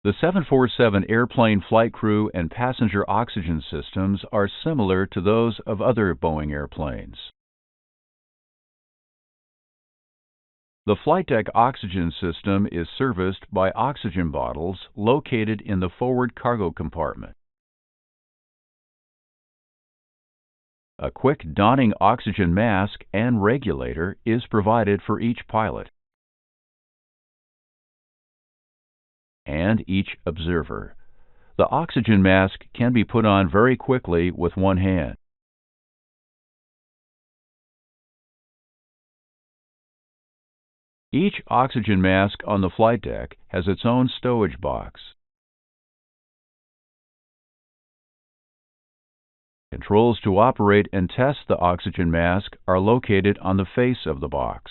The 747 airplane flight crew and passenger oxygen systems are similar to those of other Boeing airplanes. The flight deck oxygen system is serviced by oxygen bottles located in the forward cargo compartment. A quick donning oxygen mask and regulator is provided for each pilot and each observer. The oxygen mask can be put on very quickly with one hand. Each oxygen mask on the flight deck has its own stowage box. Controls to operate and test the oxygen mask are located on the face of the box.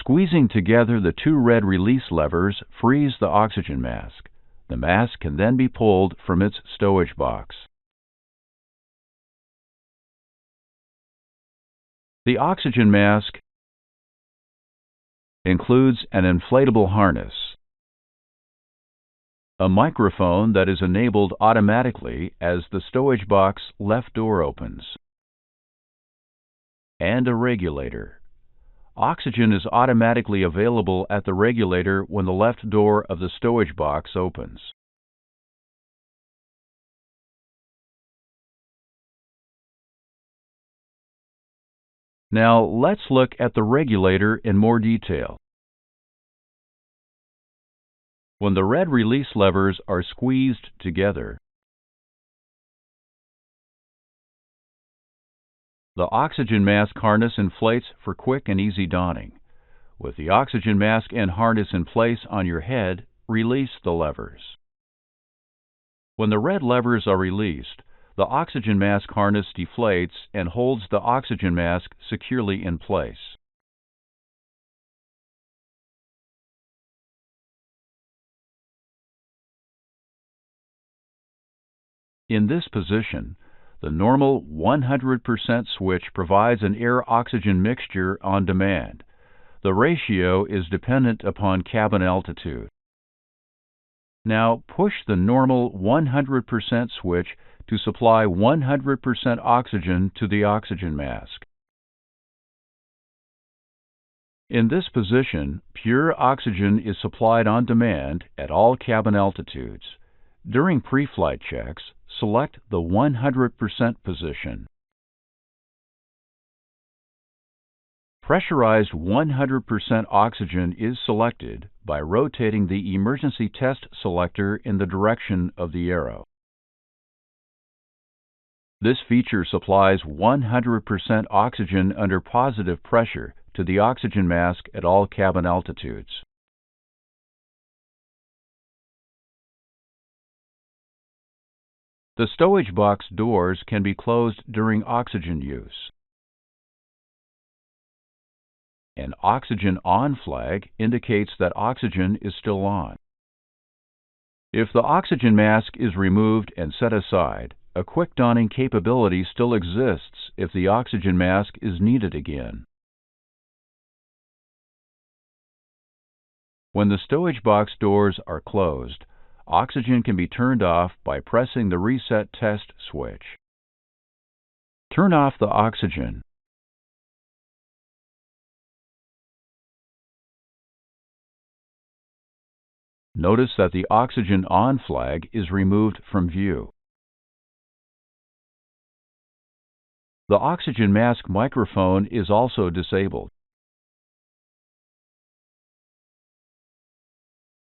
Squeezing together the two red release levers frees the oxygen mask. The mask can then be pulled from its stowage box. The oxygen mask includes an inflatable harness, a microphone that is enabled automatically as the stowage box left door opens, and a regulator. Oxygen is automatically available at the regulator when the left door of the stowage box opens. Now let's look at the regulator in more detail. When the red release levers are squeezed together, the oxygen mask harness inflates for quick and easy donning. With the oxygen mask and harness in place on your head, release the levers. When the red levers are released, the oxygen mask harness deflates and holds the oxygen mask securely in place. In this position, the normal 100% switch provides an air-oxygen mixture on demand. The ratio is dependent upon cabin altitude. Now push the normal 100% switch to supply 100% oxygen to the oxygen mask. In this position, pure oxygen is supplied on demand at all cabin altitudes. During pre-flight checks, select the 100% position. Pressurized 100% oxygen is selected by rotating the emergency test selector in the direction of the arrow. This feature supplies 100% oxygen under positive pressure to the oxygen mask at all cabin altitudes. The stowage box doors can be closed during oxygen use. An oxygen on flag indicates that oxygen is still on. If the oxygen mask is removed and set aside, a quick donning capability still exists if the oxygen mask is needed again. When the stowage box doors are closed, oxygen can be turned off by pressing the reset test switch. Turn off the oxygen. Notice that the oxygen on flag is removed from view. The oxygen mask microphone is also disabled.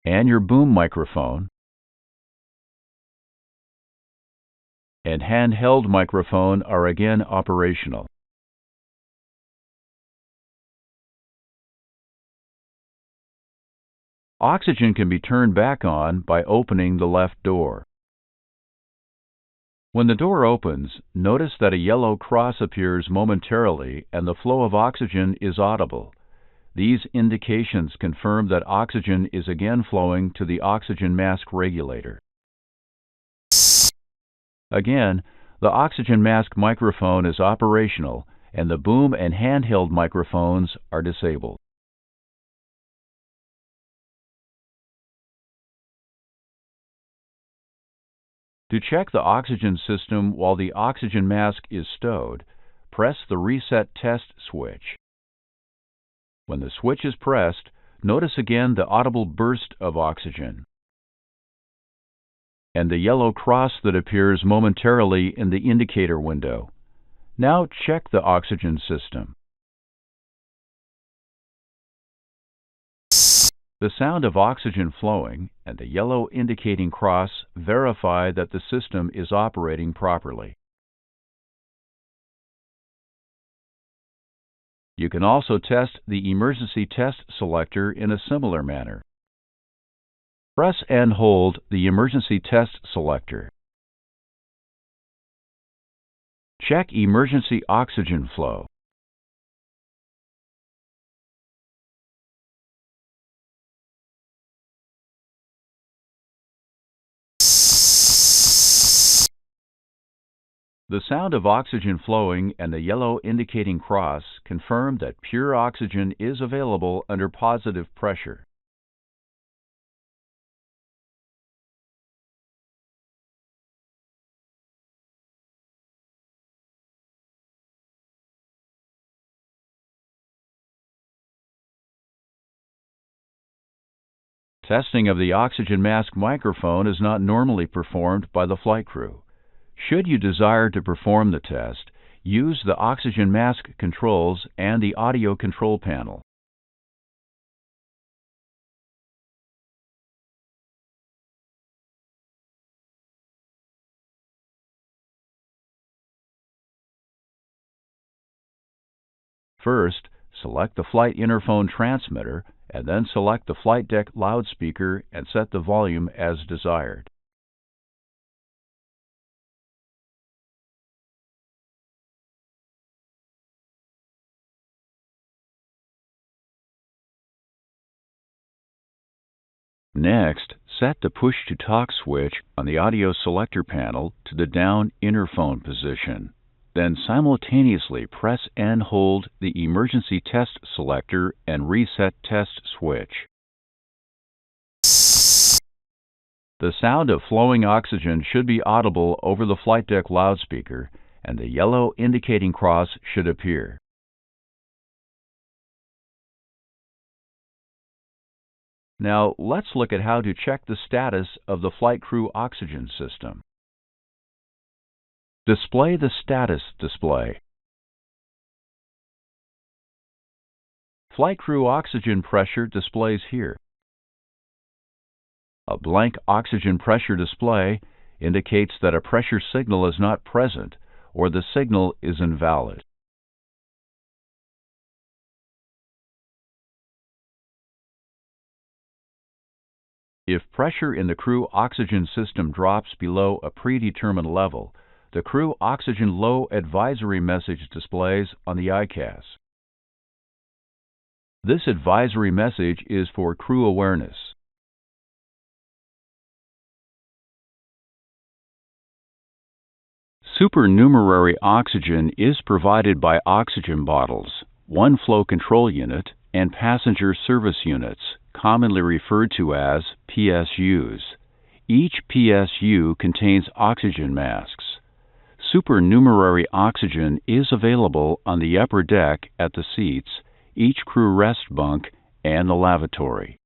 And your boom microphone and handheld microphone are again operational. Oxygen can be turned back on by opening the left door. When the door opens, notice that a yellow cross appears momentarily and the flow of oxygen is audible. These indications confirm that oxygen is again flowing to the oxygen mask regulator. Again, the oxygen mask microphone is operational and the boom and handheld microphones are disabled. To check the oxygen system while the oxygen mask is stowed, press the Reset Test switch. When the switch is pressed, notice again the audible burst of oxygen and the yellow cross that appears momentarily in the indicator window. Now check the oxygen system. The sound of oxygen flowing and the yellow indicating cross verify that the system is operating properly. You can also test the emergency test selector in a similar manner. Press and hold the emergency test selector. Check emergency oxygen flow. The sound of oxygen flowing and the yellow indicating cross confirm that pure oxygen is available under positive pressure. Testing of the oxygen mask microphone is not normally performed by the flight crew. Should you desire to perform the test, use the oxygen mask controls and the audio control panel. First, select the flight interphone transmitter and then select the flight deck loudspeaker and set the volume as desired. Next, set the push-to-talk switch on the audio selector panel to the down interphone position. Then simultaneously press and hold the emergency test selector and reset test switch. The sound of flowing oxygen should be audible over the flight deck loudspeaker, and the yellow indicating cross should appear. Now, let's look at how to check the status of the flight crew oxygen system. Display the status display. Flight crew oxygen pressure displays here. A blank oxygen pressure display indicates that a pressure signal is not present or the signal is invalid. If pressure in the crew oxygen system drops below a predetermined level, the crew oxygen low advisory message displays on the ICAS. This advisory message is for crew awareness. Supernumerary oxygen is provided by oxygen bottles, one flow control unit, and passenger service units, commonly referred to as PSUs. Each PSU contains oxygen masks. Supernumerary oxygen is available on the upper deck at the seats, each crew rest bunk, and the lavatory.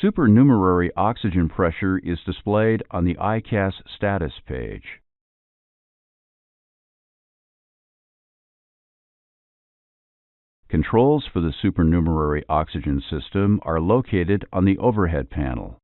Supernumerary oxygen pressure is displayed on the ICAS status page. Controls for the supernumerary oxygen system are located on the overhead panel.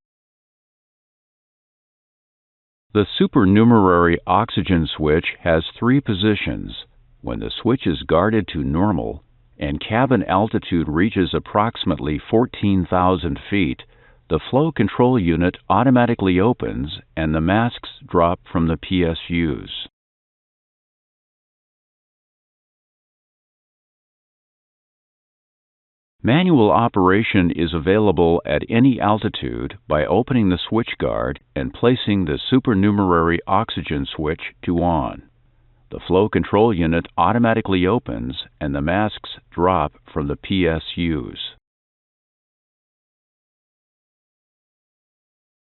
The supernumerary oxygen switch has three positions. When the switch is guarded to normal and cabin altitude reaches approximately 14,000 feet, the flow control unit automatically opens and the masks drop from the PSUs. Manual operation is available at any altitude by opening the switch guard and placing the supernumerary oxygen switch to on. The flow control unit automatically opens and the masks drop from the PSUs.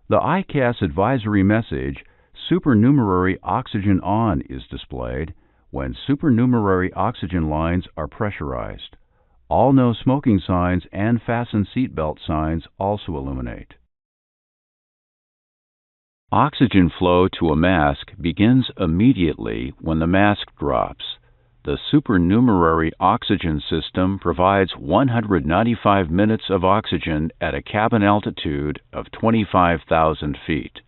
The ICAS advisory message, Supernumerary Oxygen On, is displayed when supernumerary oxygen lines are pressurized. All no smoking signs and fasten seatbelt signs also illuminate. Oxygen flow to a mask begins immediately when the mask drops. The supernumerary oxygen system provides 195 minutes of oxygen at a cabin altitude of 25,000 feet.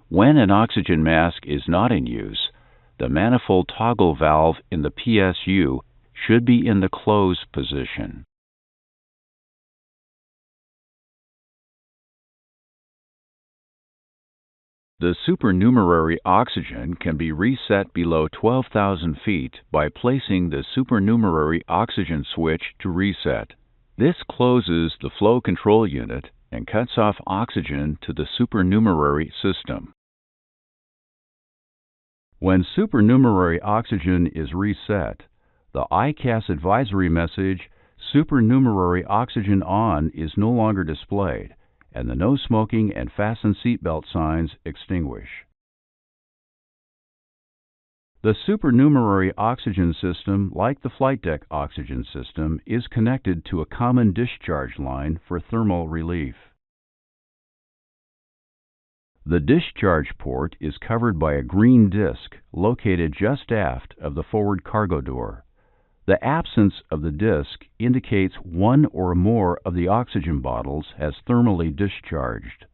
When an oxygen mask is not in use, the manifold toggle valve in the PSU should be in the close position. The supernumerary oxygen can be reset below 12,000 feet by placing the supernumerary oxygen switch to reset. This closes the flow control unit and cuts off oxygen to the supernumerary system. When supernumerary oxygen is reset, the ICAS advisory message, Supernumerary Oxygen On, is no longer displayed, and the no smoking and fasten seatbelt signs extinguish. The supernumerary oxygen system, like the flight deck oxygen system, is connected to a common discharge line for thermal relief. The discharge port is covered by a green disc located just aft of the forward cargo door. The absence of the disc indicates one or more of the oxygen bottles has thermally discharged.